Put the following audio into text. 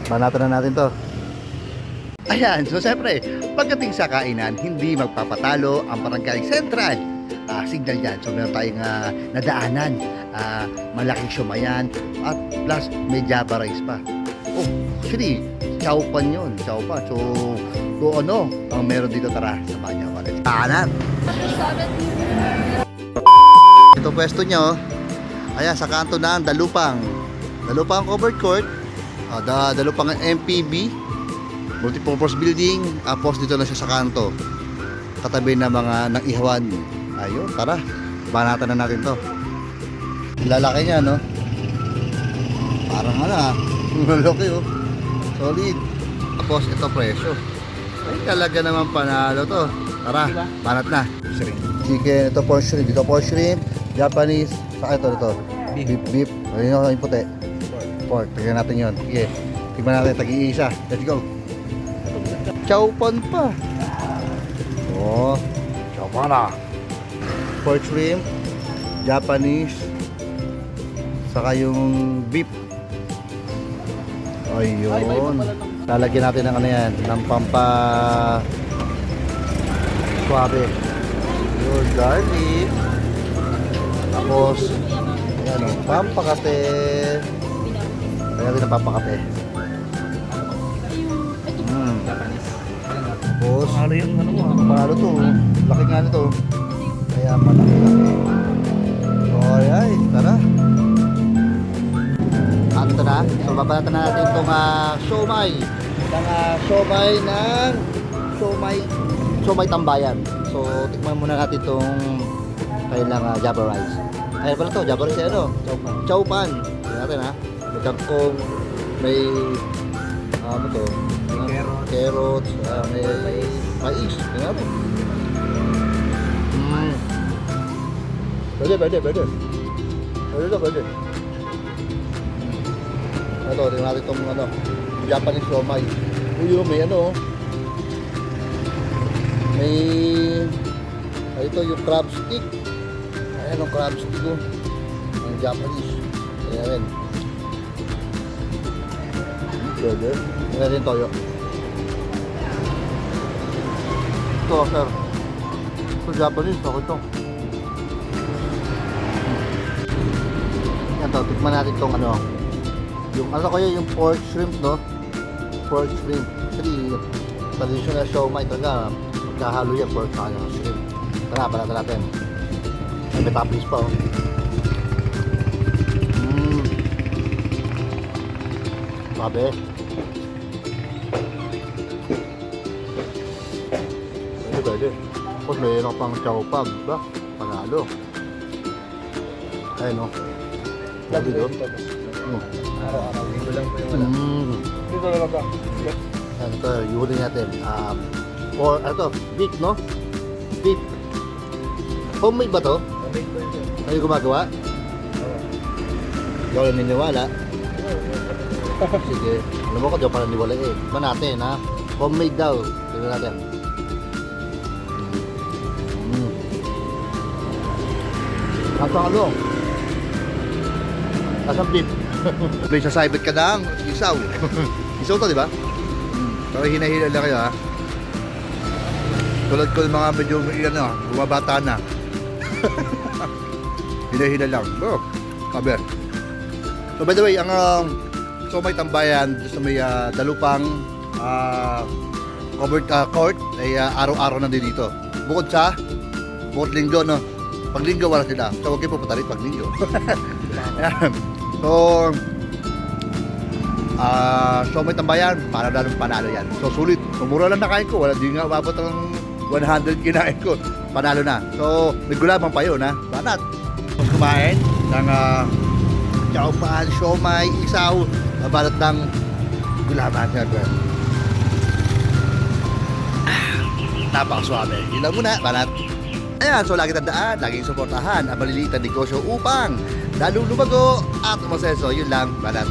Banatan na natin to. Ayan, so siyempre, pagdating sa kainan, hindi magpapatalo ang Barangay Central. Signal yan. So meron tayong nadaanan. Malaking siumayan. At plus, may Java rice pa. Oh, actually, chowpan yun. Chowpan. So, kung ano, ang meron dito, tara, samahan niyo ako. Kanan. Ito pwesto niya, oh. Ayan, sa kanto na ang Dalupang. Dalupang covered court. Dalupang MPB. Multipurpose building. Tapos dito na siya sa kanto. Katabi na mga ng ihawan. Ayun, tara. Banatan na natin to. Lalaki niya, no? Parang malaki, oh. Solid. Tapos ito presyo. Ay, talaga naman panalo to. Tara, banat na. Chicken, ito pork shrimp. Dito pork shrimp. Japanese. Saka ito. Beef. Ayun yung puti. Pork. Tignan natin yun. Sige. Tignan natin. Tag-iisa. Let's go. Chowpan pa. Oh. Chowpan na. Pork shrimp. Japanese. Saka yung beef. Ayun. Lalagyan natin ng ano yan. Ng pampa suabe. Yun. Garlic. Tapos ayan o. Pampakate. Kaya natin ang pampakate. Tapos mahalo yung ano mo. Mahalo to. Laki nga nito. Kaya malaki-laki. So ay, tara. Ito na. So babalatan na natin itong siomay. Siomay tambayan. So tikman muna natin itong kailang Java rice. Ay pala to, Java rice ano? Chowpan. Tingnan natin may kangkong, may ano to? Carrots, may mais. Tingnan natin. Pwede. Ito, tingnan natin itong Japanese siomay. Uy, may may ito yung crab stick. Ayan ang crab stick ko. Ang Japanese. Ayan rin. Pwede. Ayan rin toyo. Ito, sir. Ito Japanese. Ako ito. Ayan to. Tikman natin itong yung yung pork shrimp, no? Pork shrimp. Actually, traditional siomay talaga. Magkahalo yan, pork sa shrimp. Tara, balatan natin. May toppings pa, oh. Sabi. Pwede. Tapos mayroon pang chowpan, ba? Panalo. Ayun, no? Sabi doon. Araw-araw, linggo lang po yung wala. Dito na lang ba? Ito, yuhuli natin. Beef, no? Beef. Homemade ba to? Homemade po yun. Ano yung gumagawa? Ikaw lang niniwala. Sige. Alam mo ko, di ako pala niniwala eh. Ba natin, ha? Homemade daw. Tignan natin. Asang Asang beef. May sasaybat ka ng isaw. Isaw to, di ba? So, hinahila lang kayo, ha? Tulad ko mga medyo bumabata na. Hinahila lang. Oh, kabe. So, by the way, ang siomay tambayan sa may Dalupang covered court ay araw-araw na din dito. Bukod linggo, no? Pag linggo wala sila. So, huwag kayo pupunta rin pag linggo. So, siomay tambayan, para panalo yan. So, sulit. Mura lang nakain ko. Wala din nga umabot ang 100 kinain ko. Panalo na. So, nagulabang pa yun, ha? Banat. Tapos kumain ng chowpan, siomay, isaw, balot ng gulaman. Napakaswabe. Yun lang muna, banat. Ayan, so lagi tandaan, laging suportahan ang maliliit na negosyo upang lalo lumago at umasenso. Yun lang, banat.